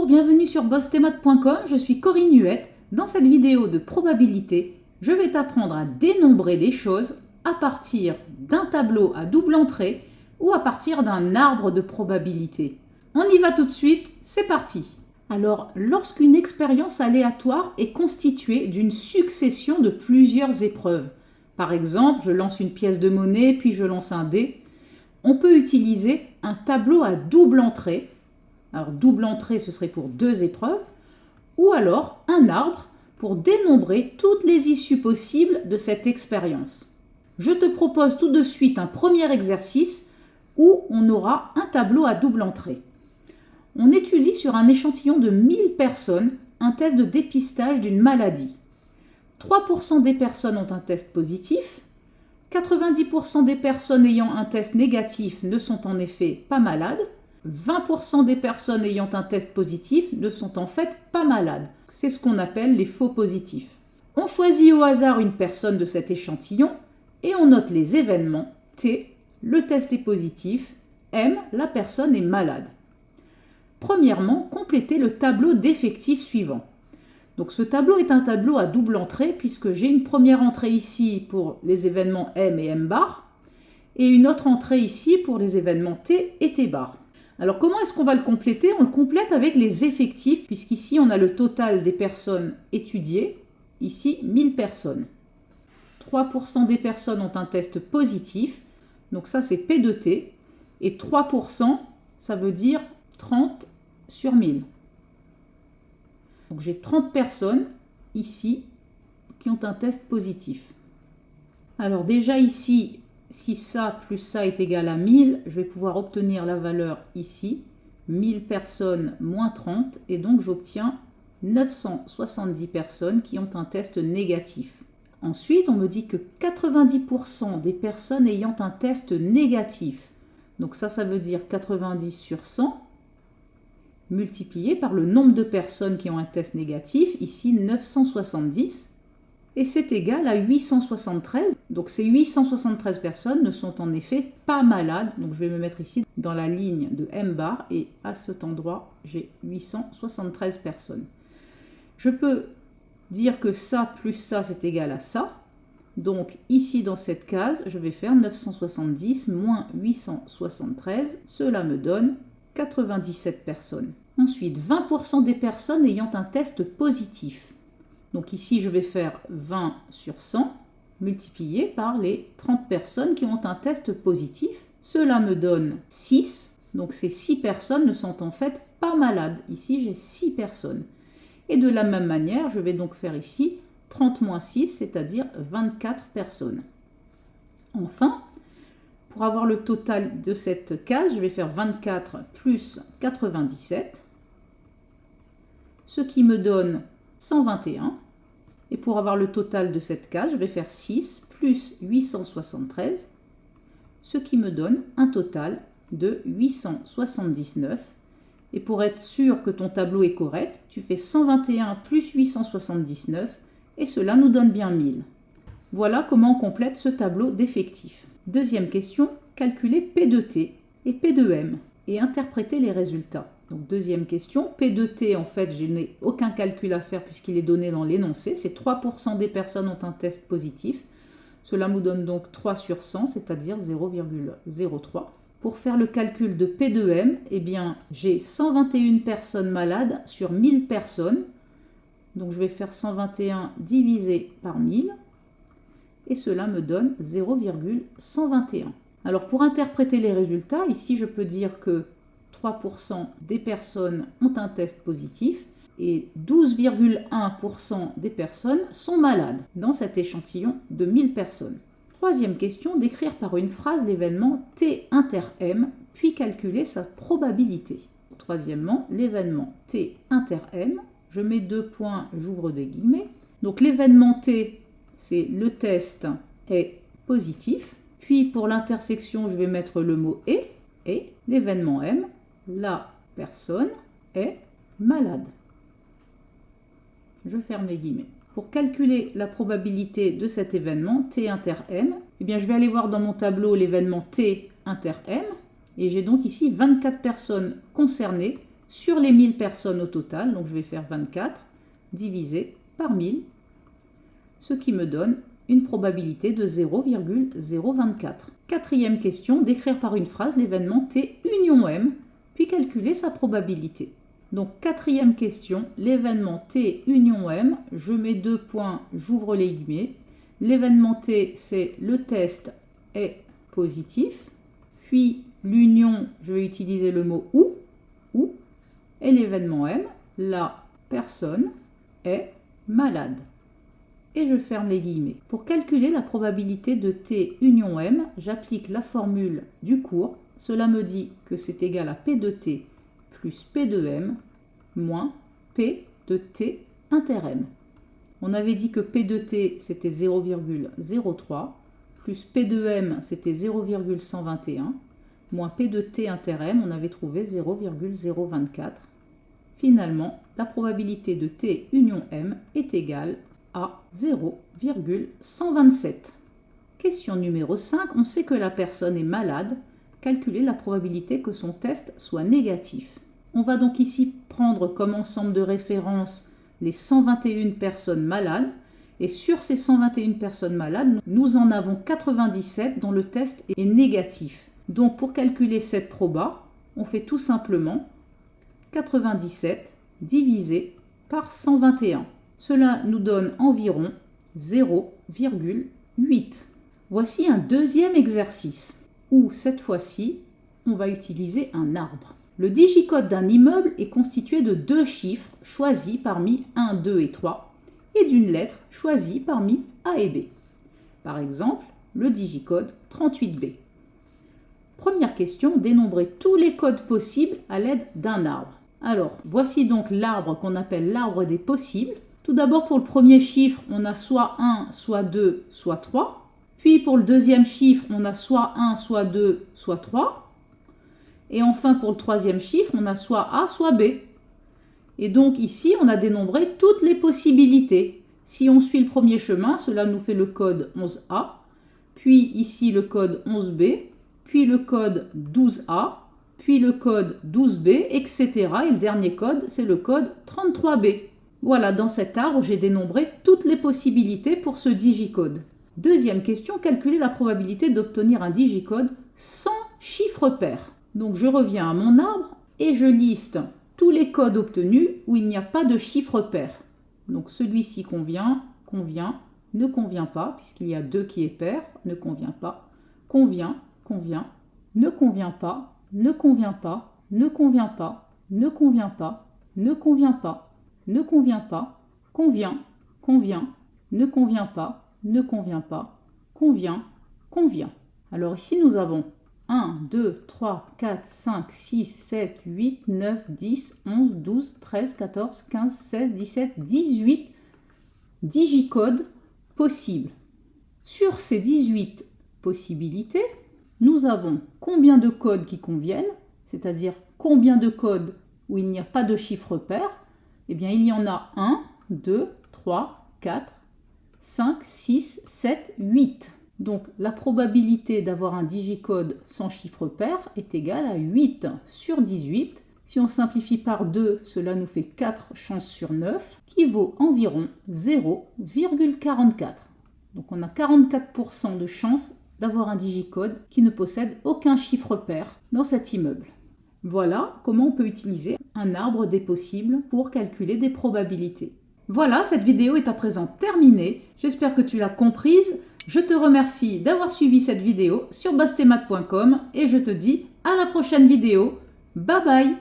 bienvenue sur bossthemath.com, je suis Corinne Huette. Dans cette vidéo de probabilité, je vais t'apprendre à dénombrer des choses à partir d'un tableau à double entrée ou à partir d'un arbre de probabilité. On y va tout de suite, c'est parti! Alors, lorsqu'une expérience aléatoire est constituée d'une succession de plusieurs épreuves, par exemple, je lance une pièce de monnaie, puis je lance un dé, on peut utiliser un tableau à double entrée. Alors, double entrée, ce serait pour 2 épreuves, ou alors un arbre pour dénombrer toutes les issues possibles de cette expérience. Je te propose tout de suite un premier exercice où on aura un tableau à double entrée. On étudie sur un échantillon de 1000 personnes un test de dépistage d'une maladie. 3% des personnes ont un test positif, 90% des personnes ayant un test négatif ne sont en effet pas malades, 20% des personnes ayant un test positif ne sont en fait pas malades. C'est ce qu'on appelle les faux positifs. On choisit au hasard une personne de cet échantillon et on note les événements. T, le test est positif. M, la personne est malade. Premièrement, complétez le tableau d'effectifs suivant. Donc ce tableau est un tableau à double entrée puisque j'ai une première entrée ici pour les événements M et M bar et une autre entrée ici pour les événements T et T bar. Alors comment est-ce qu'on va le compléter? On le complète avec les effectifs puisqu'ici on a le total des personnes étudiées, ici 1000 personnes. 3% des personnes ont un test positif, donc ça c'est P de T, et 3% ça veut dire 30 sur 1000. Donc j'ai 30 personnes ici qui ont un test positif. Alors déjà ici, si ça plus ça est égal à 1000, je vais pouvoir obtenir la valeur ici, 1000 personnes moins 30, et donc j'obtiens 970 personnes qui ont un test négatif. Ensuite, on me dit que 90% des personnes ayant un test négatif, donc ça veut dire 90 sur 100, multiplié par le nombre de personnes qui ont un test négatif, ici 970, et c'est égal à 873. Donc ces 873 personnes ne sont en effet pas malades, donc je vais me mettre ici dans la ligne de M bar, et à cet endroit, j'ai 873 personnes. Je peux dire que ça plus ça, c'est égal à ça. Donc ici dans cette case, je vais faire 970 moins 873, cela me donne 97 personnes. Ensuite, 20% des personnes ayant un test positif. Donc ici, je vais faire 20 sur 100 multiplié par les 30 personnes qui ont un test positif. Cela me donne 6. Donc ces 6 personnes ne sont en fait pas malades. Ici, j'ai 6 personnes. Et de la même manière, je vais donc faire ici 30 moins 6, c'est-à-dire 24 personnes. Enfin, pour avoir le total de cette case, je vais faire 24 plus 97, ce qui me donne 121. Et pour avoir le total de cette case, je vais faire 6 plus 873, ce qui me donne un total de 879. Et pour être sûr que ton tableau est correct, tu fais 121 plus 879, et cela nous donne bien 1000. Voilà comment on complète ce tableau d'effectifs. Deuxième question, calculer P de T et P de M et interpréter les résultats. Donc deuxième question, P de T, en fait, je n'ai aucun calcul à faire puisqu'il est donné dans l'énoncé. C'est 3% des personnes ont un test positif. Cela nous donne donc 3 sur 100, c'est-à-dire 0,03. Pour faire le calcul de P de M, eh bien, j'ai 121 personnes malades sur 1000 personnes. Donc je vais faire 121 divisé par 1000. Et cela me donne 0,121. Alors pour interpréter les résultats, ici je peux dire que 3% des personnes ont un test positif et 12,1% des personnes sont malades dans cet échantillon de 1000 personnes. Troisième question, décrire par une phrase l'événement T inter M, puis calculer sa probabilité. Troisièmement, l'événement T inter M, je mets 2 points, j'ouvre des guillemets. Donc l'événement T, c'est le test est positif. Puis pour l'intersection, je vais mettre le mot et l'événement M, la personne est malade. Je ferme les guillemets. Pour calculer la probabilité de cet événement T inter M, eh bien, je vais aller voir dans mon tableau l'événement T inter M et j'ai donc ici 24 personnes concernées sur les 1000 personnes au total. Donc je vais faire 24 divisé par 1000, ce qui me donne une probabilité de 0,024. Quatrième question, décrire par une phrase l'événement T union M, puis calculer sa probabilité. Donc quatrième question, l'événement T union M, je mets 2 points, j'ouvre les guillemets. L'événement T, c'est le test est positif, puis l'union, je vais utiliser le mot ou, et l'événement M, la personne est malade. Et je ferme les guillemets. Pour calculer la probabilité de T union M, j'applique la formule du cours. Cela me dit que c'est égal à P de T plus P de M moins P de T inter M. On avait dit que P de T c'était 0,03 plus P de M c'était 0,121 moins P de T inter M, on avait trouvé 0,024. Finalement, la probabilité de T union M est égale à 0,127. Question numéro 5. On sait que la personne est malade. Calculer la probabilité que son test soit négatif. On va donc ici prendre comme ensemble de référence les 121 personnes malades. Et sur ces 121 personnes malades, nous en avons 97 dont le test est négatif. Donc pour calculer cette proba, on fait tout simplement 97 divisé par 121. Cela nous donne environ 0,8. Voici un deuxième exercice où cette fois-ci, on va utiliser un arbre. Le digicode d'un immeuble est constitué de 2 chiffres choisis parmi 1, 2 et 3 et d'une lettre choisie parmi A et B. Par exemple, le digicode 38B. Première question, dénombrer tous les codes possibles à l'aide d'un arbre. Alors, voici donc l'arbre qu'on appelle l'arbre des possibles. Tout d'abord, pour le premier chiffre, on a soit 1, soit 2, soit 3. Puis pour le deuxième chiffre, on a soit 1, soit 2, soit 3. Et enfin, pour le troisième chiffre, on a soit A, soit B. Et donc ici, on a dénombré toutes les possibilités. Si on suit le premier chemin, cela nous fait le code 11A. Puis ici, le code 11B. Puis le code 12A. Puis le code 12B, etc. Et le dernier code, c'est le code 33B. Voilà, dans cet arbre, j'ai dénombré toutes les possibilités pour ce digicode. Deuxième question, calculer la probabilité d'obtenir un digicode sans chiffre pair. Donc je reviens à mon arbre et je liste tous les codes obtenus où il n'y a pas de chiffre pair. Donc celui-ci convient, ne convient pas, puisqu'il y a 2 qui est pair, ne convient pas, convient, ne convient pas, ne convient pas, ne convient pas, ne convient pas, ne convient pas, ne convient pas, convient, ne convient pas, ne convient pas, convient. Alors ici nous avons 1, 2, 3, 4, 5, 6, 7, 8, 9, 10, 11, 12, 13, 14, 15, 16, 17, 18 digicodes possibles. Sur ces 18 possibilités, nous avons combien de codes qui conviennent, c'est-à-dire combien de codes où il n'y a pas de chiffre pair. Eh bien, il y en a 1, 2, 3, 4, 5, 6, 7, 8. Donc, la probabilité d'avoir un digicode sans chiffre pair est égale à 8 sur 18. Si on simplifie par 2, cela nous fait 4 chances sur 9, qui vaut environ 0,44. Donc, on a 44% de chances d'avoir un digicode qui ne possède aucun chiffre pair dans cet immeuble. Voilà comment on peut utiliser un arbre des possibles pour calculer des probabilités. Voilà, cette vidéo est à présent terminée. J'espère que tu l'as comprise. Je te remercie d'avoir suivi cette vidéo sur bastetmath.com et je te dis à la prochaine vidéo. Bye bye!